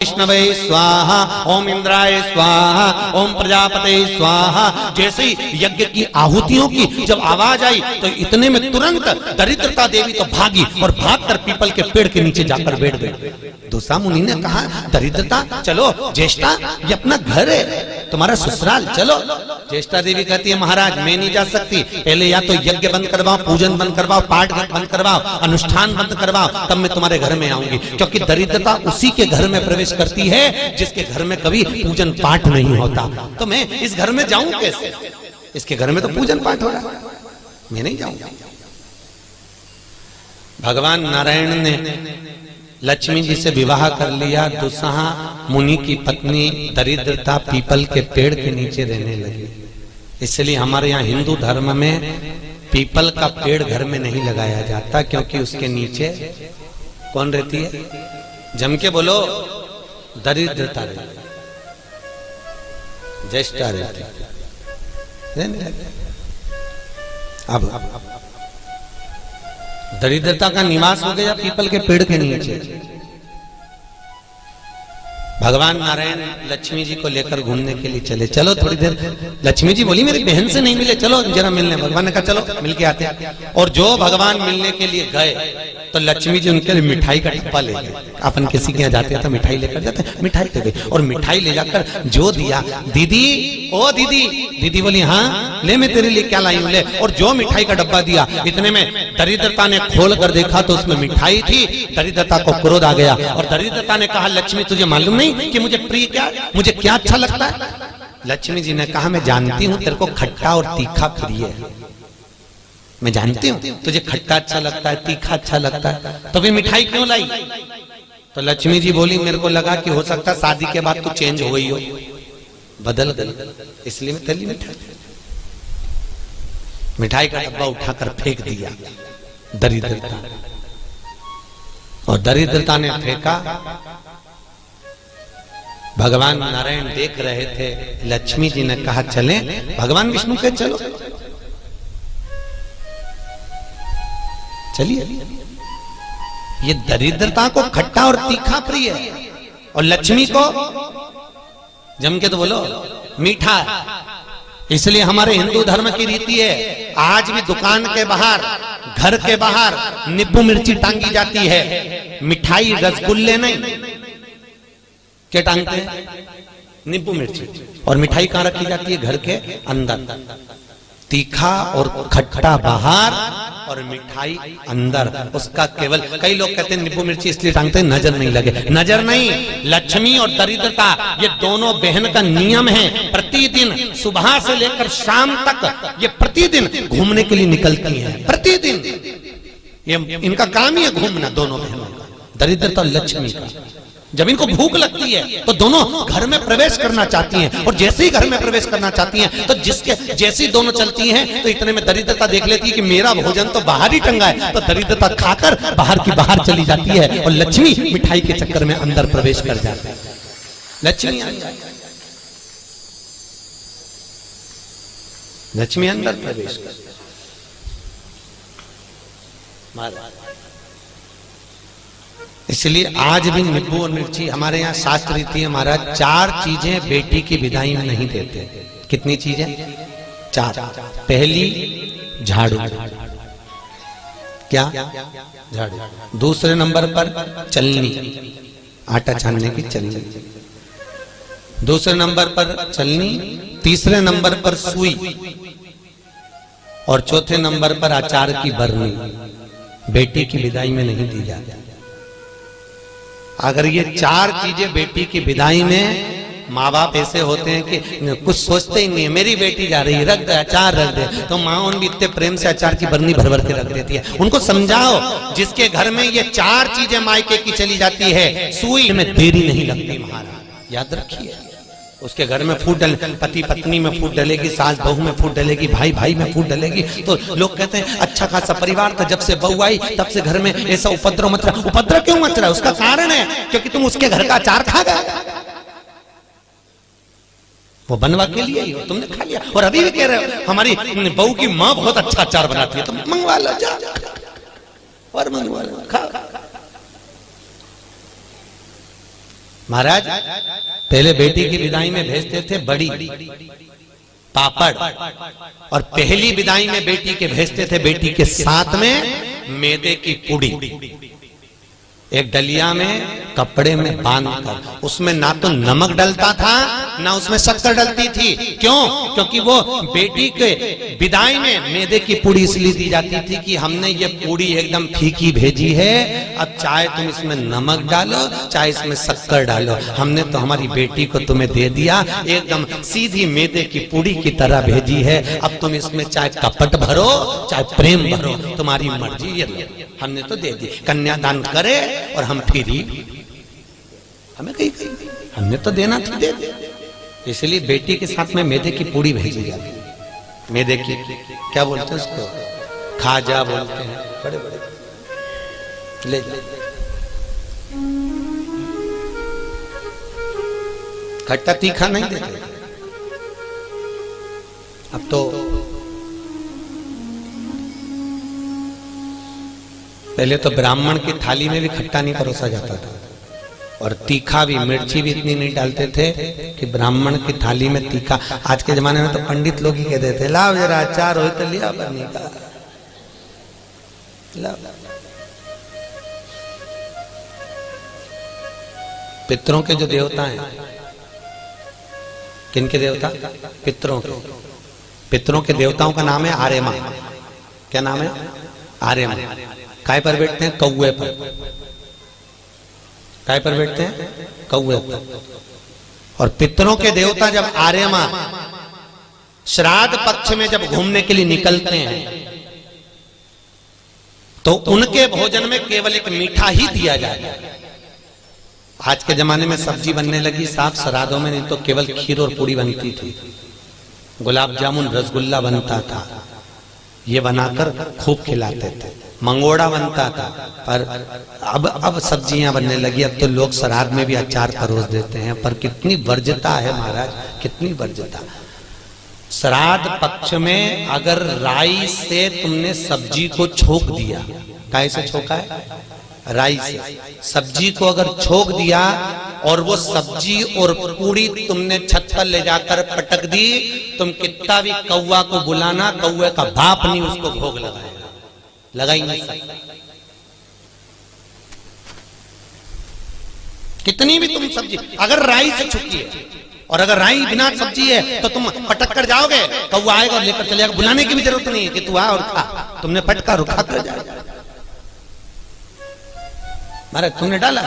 विष्णवे स्वाहा, ओम इंद्राय स्वाहा, ओम प्रजापते स्वाहा। जैसे ही यज्ञ की आहुतियों की जब आवाज आई तो इतने में तुरंत दरिद्रता देवी तो भागी और भागकर पीपल के पेड़ के नीचे जाकर बैठ गई। दूसरा मुनि ने कहा, दरिद्रता चलो, ज्येष्ठा ये अपना घर है, तुम्हारा ससुराल, चलो। ज्येष्ठा देवी कहती है, महाराज मैं नहीं जा सकती, पहले या तो यज्ञ बंद करवाओ, पूजन बंद करवाओ, पाठ बंद करवाओ, अनुष्ठान बंद करवाओ, तब मैं तुम्हारे घर में आऊंगी। क्योंकि दरिद्रता उसी के घर में प्रवेश करती है जिसके घर में कभी पूजन पाठ नहीं होता। तो मैं इस घर में जाऊं कैसे? इसके घर में तो पूजन पाठ हो रहा है, मैं नहीं जाऊंगा। भगवान नारायण ने लक्ष्मी जी से विवाह कर लिया। दुसहा मुनि की पत्नी दरिद्रता पीपल के पेड़ के नीचे रहने लगी। इसलिए हमारे यहाँ हिंदू धर्म में पीपल का पेड़ घर में नहीं लगाया जाता, क्योंकि उसके नीचे कौन रहती है? जम के बोलो, दरिद्रता रहती, ज्येष्ठा रहती। अब दरिद्रता का निवास हो गया पीपल के पेड़ के नीचे। भगवान नारायण लक्ष्मी जी को लेकर घूमने के लिए चले। चलो थोड़ी देर। लक्ष्मी जी बोली, मेरी बहन से नहीं मिले, चलो जरा मिलने। भगवान ने कहा चलो मिलके आते हैं। और जो भगवान मिलने के लिए गए तो लक्ष्मी जी उनके लिए मिठाई का डब्बा ले गए। अपन किसी के यहाँ जाते हैं तो मिठाई लेकर जाते हैं, मिठाई ले गई। और मिठाई ले जाकर जो दिया, दीदी ओ दीदी, दीदी बोली हाँ ले, मैं तेरे लिए क्या लाई हूं, ले। और जो मिठाई का डब्बा दिया, इतने में दरिद्रता ने खोल कर देखा तो उसमें मिठाई थी। दरिद्रता को क्रोध आ गया और दरिद्रता ने कहा, लक्ष्मी तुझे मालूम नहीं कि मुझे प्रिय क्या, मुझे क्या अच्छा लगता है? लक्ष्मी जी ने कहा, मैं जानती हूं तेरे को खट्टा और तीखा प्रिय है, मैं जानती हूं तुझे खट्टा अच्छा लगता है, तीखा अच्छा लगता है, तो फिर मिठाई क्यों लाई? तो लक्ष्मी जी बोली, मेरे को लगा कि हो सकता है शादी के बाद तू चेंज हो गई हो, बदल गई, इसलिए मैं तेरी मिठाई। मिठाई का डब्बा उठाकर फेंक दिया दरिद्रता। और दरिद्रता ने फेंका। भगवान नारायण देख रहे थे। लक्ष्मी जी ने कहा चले। भगवान विष्णु के चलो, चलिए। ये दरिद्रता को खट्टा और तीखा प्रिय है और लक्ष्मी को जम के तो बोलो मीठा। इसलिए हमारे हिंदू धर्म की रीति है, आज भी दुकान के बाहर, घर के बाहर नींबू मिर्ची टांगी जाती है, मिठाई रसगुल्ले नहीं। क्या टांगते हैं? नींबू मिर्ची। और मिठाई कहां रखी जाती है? घर के अंदर। तीखा और खट्टा बाहर और मिठाई अंदर। उसका केवल, कई लोग कहते हैं नींबू मिर्ची इसलिए टांगते हैं नजर नहीं लगे। नजर नहीं, लक्ष्मी और दरिद्रता ये दोनों बहन का नियम है। प्रतिदिन सुबह से लेकर शाम तक ये प्रतिदिन घूमने के लिए निकलती हैं। प्रतिदिन ये इनका काम ही है घूमना, दोनों बहनों का, दरिद्रता और लक्ष्मी का। जब इनको भूख लगती है तो दोनों घर में प्रवेश करना चाहती हैं, और जैसे ही घर में प्रवेश करना चाहती हैं तो जिसके जैसी दोनों चलती हैं तो इतने में दरिद्रता देख लेती है कि मेरा भोजन तो बाहर ही टंगा है, तो दरिद्रता खाकर बाहर की बाहर चली जाती है और लक्ष्मी मिठाई के चक्कर में अंदर प्रवेश कर जाती है। लक्ष्मी लक्ष्मी अंदर प्रवेश कर। इसलिए आज भी नींबू और मिर्ची हमारे यहाँ शास्त्र रीति है महाराज, 4 चीजें बेटी की विदाई में नहीं देते। कितनी चीजें? 4। पहली झाड़ू। क्या? झाड़ू। दूसरे नंबर पर चलनी, आटा छानने की चलनी। दूसरे नंबर पर चलनी, तीसरे नंबर पर सुई, और चौथे नंबर पर अचार की बरनी। बेटी की विदाई में नहीं दी जाती। अगर ये 4 चीजें बेटी की विदाई में, माँ बाप ऐसे होते हैं कि कुछ सोचते ही नहीं है, मेरी बेटी जा रही है, रख दे अचार रख दे, तो माँ भी इतने प्रेम से अचार की बरनी भर भर के रख देती है। उनको समझाओ, जिसके घर में ये 4 चीजें मायके की चली जाती है, सुई में देरी नहीं लगती महाराज, याद रखिए। उसके घर में फूट डले, पति पत्नी में फूट डलेगी, सास बहू में फूट डलेगी, भाई भाई में फूट डलेगी, तो लोग कहते हैं अच्छा खासा परिवार था, जब से बहू आई तब से घर में ऐसा उपद्रव मच रहा। उपद्रव क्यों मच रहा है? उसका कारण है क्योंकि तुम उसके घर का अचार खा गए। वो बनवा के लिए ही तुमने खा लिया। और अभी भी कह रहे हो हमारी बहू की माँ बहुत अच्छा अचार बनाती है, तुम मंगवा लो, जा और मंगवा लो, खा। महाराज पहले बेटी की विदाई में भेजते थे बड़ी पापड़, और पहली विदाई में बेटी के भेजते थे बेटी के साथ में मैदे की पूड़ी, एक डलिया में कपड़े में बांध कर। उसमें ना तो नमक डलता था ना उसमें शक्कर डलती थी। क्यों? क्योंकि वो बेटी के विदाई में मैदे की पूड़ी इसलिए दी जाती थी कि हमने ये पूड़ी एकदम फीकी भेजी है, अब चाहे तुम इसमें नमक डालो चाहे इसमें शक्कर डालो, हमने तो हमारी बेटी को तुम्हें दे दिया, एकदम सीधी मैदे की पूड़ी की तरह भेजी है। अब तुम इसमें चाहे कपट भरो चाहे प्रेम भरो, तुम्हारी मर्जी, ये लो, हमने तो दे दी। कन्यादान करे और हम फिरी, हमें कहीं हमने तो देना था, दे दे। इसलिए बेटी के साथ में मैदे की पूड़ी भेजी जाती। मैदे की क्या बोलते हैं उसको, खाजा बोलते हैं, बड़े बड़े ले खट्टा तीखा नहीं देते। अब तो पहले तो ब्राह्मण की थाली में भी खट्टा नहीं परोसा जाता था, और तीखा भी, मिर्ची भी इतनी नहीं डालते थे कि ब्राह्मण की थाली में तीखा। आज के जमाने में तो पंडित लोग ही कहते थे लाओ जरा अचार हो तो लिया बनी का लाओ। पितरों के जो देवता हैं, किनके देवता? पितरों के। पितरों के देवताओं का नाम है आर्यमा। क्या नाम है? आर्यमा। काय पर बैठते हैं? कौवे पर। काय पर बैठते हैं? कौवे पर। और पितरों के देवता जब आर्यमा श्राद्ध पक्ष में जब घूमने के लिए निकलते हैं तो उनके भोजन में केवल एक मीठा ही दिया जाता है। आज के जमाने में सब्जी बनने लगी साफ श्राद्धों में, नहीं तो केवल खीर और पूड़ी बनती थी, गुलाब जामुन रसगुल्ला बनता था, ये बनाकर खूब खिलाते थे, मंगोड़ा बनता था। पर अब सब्जियां बनने लगी, अब तो लोग श्राद्ध में भी अचार परोस देते हैं। पर कितनी वर्ज्यता है महाराज, कितनी वर्ज्यता। श्राद्ध पक्ष में अगर राई से तुमने सब्जी को छोक दिया, काय से छोका है? राई से। सब्जी को अगर छोक दिया और वो सब्जी और पूड़ी तुमने छत पर ले जाकर पटक दी, तुम कितना भी कौवा को बुलाना, कौवे का बाप नहीं उसको भोग लगाएगा, लगा ही नहीं सकता। कितनी भी तुम सब्जी अगर राई से छुकी है, और अगर राई बिना सब्जी है तो तुम पटक कर जाओगे, कौवा आएगा और लेकर चलेगा। बुलाने की भी जरूरत नहीं है कि तू आ और खा, तुमने पटका और खा कर जाएगा। महाराज तुमने डाला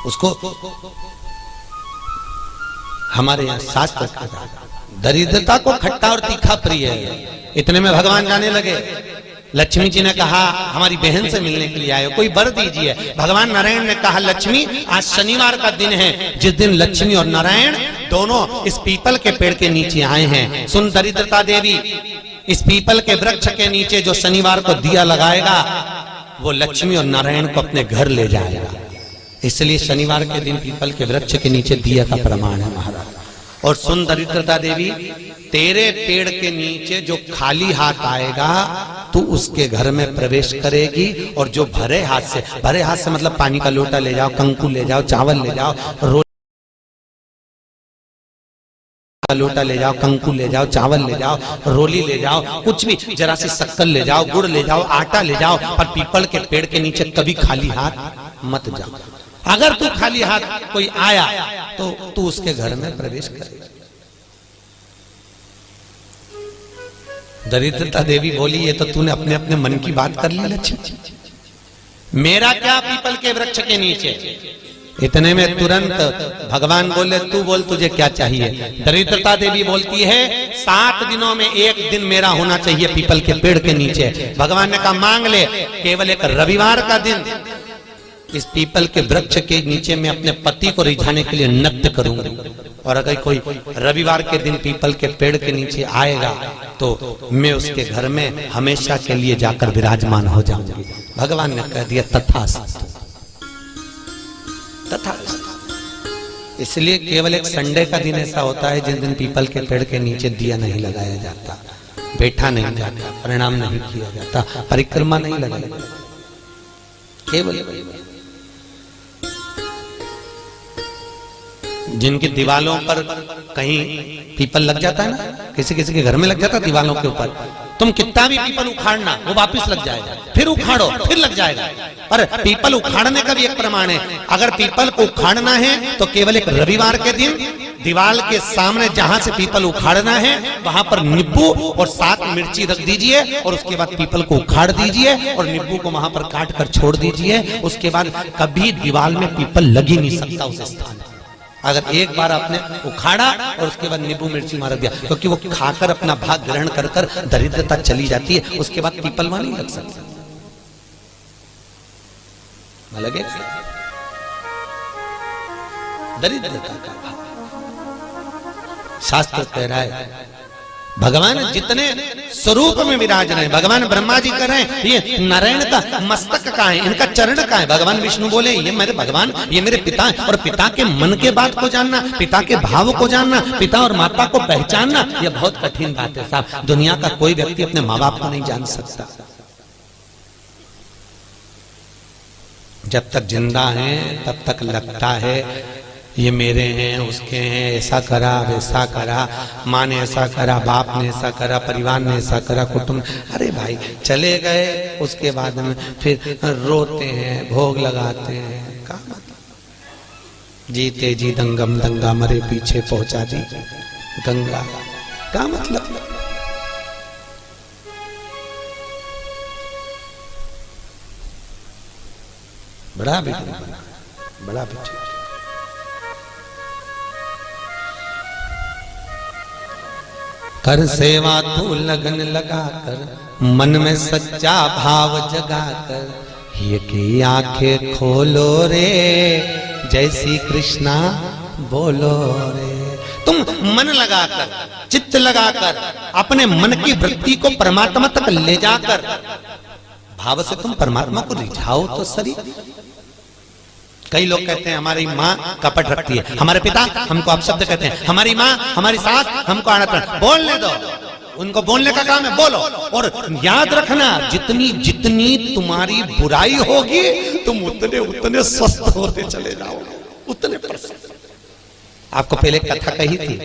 उसको। हमारे यहाँ शास्त्र दरिद्रता को खट्टा और तीखा प्रिय है। इतने में भगवान जाने लगे। लक्ष्मी जी ने कहा हमारी बहन से मिलने के लिए आए हो, कोई वर दीजिए। भगवान नारायण ने कहा लक्ष्मी आज शनिवार का दिन है, जिस दिन लक्ष्मी और नारायण दोनों इस पीपल के पेड़ के नीचे आए हैं। सुन दरिद्रता देवी, इस पीपल के वृक्ष के नीचे जो शनिवार को दिया लगाएगा वो लक्ष्मी और नारायण को अपने घर ले जाएगा। इसलिए शनिवार के दिन पीपल के वृक्ष के नीचे दिया का प्रमाण है महाराज। और सुन दरिद्रता देवी, तेरे पेड़ के नीचे जो खाली हाथ आएगा तू उसके घर में प्रवेश करेगी, और जो भरे हाथ से मतलब पानी का लोटा ले जाओ, कंकु ले जाओ, चावल ले जाओ, लोटा ले जाओ, कंकु ले जाओ, चावल ले जाओ, रोली ले जाओ, कुछ भी, जरा सी शक्कर ले जाओ, गुड़ ले जाओ, आटा ले जाओ, पर पीपल के पेड़ के नीचे कभी खाली हाथ मत जाओ। अगर तू खाली हाथ कोई आया तो तू उसके घर में प्रवेश करे। दरिद्रता देवी बोली ये तो तूने अपने अपने मन की बात कर ली लक्ष्मी, मेरा क्या पीपल के वृक्ष के नीचे। इतने में तुरंत भगवान बोले तू बोल तुझे क्या चाहिए। दरिद्रता देवी बोलती है 7 दिनों में एक दिन मेरा होना चाहिए पीपल के पेड़ के नीचे। भगवान ने कहा मांग ले, केवल एक रविवार का दिन इस पीपल के वृक्ष के नीचे मैं अपने पति को रिझाने के लिए नृत्य करूंगी, और अगर कोई रविवार के दिन पीपल के पेड़ के नीचे आएगा तो मैं उसके घर में हमेशा के लिए जाकर विराजमान हो जाऊंगी। भगवान ने कह दिया तथास्तु, तथास्तु। इसलिए केवल एक संडे का दिन ऐसा होता है जिस दिन पीपल के पेड़ के नीचे दिया नहीं लगाया जाता। बैठा नहीं जाता, प्रणाम नहीं किया जाता, परिक्रमा नहीं लगाई, केवल जिनकी दीवालों पर कहीं पीपल लग जाता है ना, किसी किसी के घर में लग जाता है दीवालों के ऊपर, तुम कितना भी पीपल उखाड़ना वो वापस लग जाएगा, फिर उखाड़ो फिर लग जाएगा। पर पीपल उखाड़ने का भी एक प्रमाण है, अगर पीपल को उखाड़ना है तो केवल एक रविवार के दिन दीवाल के सामने जहां से पीपल उखाड़ना है वहां पर नींबू और 7 मिर्ची रख दीजिए और उसके बाद पीपल को उखाड़ दीजिए और नींबू को वहां पर काट कर छोड़ दीजिए। उसके बाद कभी दीवाल में पीपल लग ही नहीं सकता उस स्थान पर। अगर एक बार आपने उखाड़ा और उसके बाद नींबू मिर्ची मार दिया, क्योंकि वो खाकर अपना भाग ग्रहण कर कर दरिद्रता चली जाती है, उसके बाद पीपल वहां नहीं लग सकता। लगे दरिद्रता का भाव। शास्त्र कह रहा है भगवान जितने स्वरूप में विराज रहे हैं, भगवान ब्रह्मा जी कह रहे हैं ये नारायण का मस्तक का है, इनका चरण का है। भगवान विष्णु बोले ये मेरे भगवान, ये मेरे पिता है। और पिता के मन के बात को जानना, पिता के भाव को जानना, पिता और माता को पहचानना, यह बहुत कठिन बात है साहब। दुनिया का कोई व्यक्ति अपने माँ बाप को नहीं जान सकता। जब तक जिंदा है तब तक लगता है ये मेरे हैं, उसके हैं, ऐसा करा वैसा करा, माँ ने ऐसा करा, बाप ने ऐसा करा, परिवार ने ऐसा करा, कुटुंब। अरे भाई चले गए, उसके बाद में फिर रोते हैं, भोग लगाते हैं। क्या मतलब? जीते जी दंगम दंगा, मरे पीछे पहुंचा दी गंगा। क्या मतलब? बड़ा बेटी, बड़ा बेटी। कर सेवा तू लगन लगा कर, मन में सच्चा भाव जगा कर, ये की आंखें खोलो रे, जय श्री कृष्णा बोलो रे। तुम मन लगाकर, चित्त लगाकर, अपने मन की वृत्ति को परमात्मा तक ले जाकर भाव से तुम परमात्मा को रिझाओ तो सही। कई लोग कहते हैं हमारी माँ कपट रखती है, हमारे पिता हमको अपशब्द कहते हैं, हमारी माँ हमारी सास हमको अनर्थ। बोलने दो, उनको बोलने का काम है, बोलो। और याद रखना जितनी जितनी तुम्हारी बुराई होगी तुम उतने उतने स्वस्थ होते चले जाओगे, उतने। आपको पहले कथा कही थी,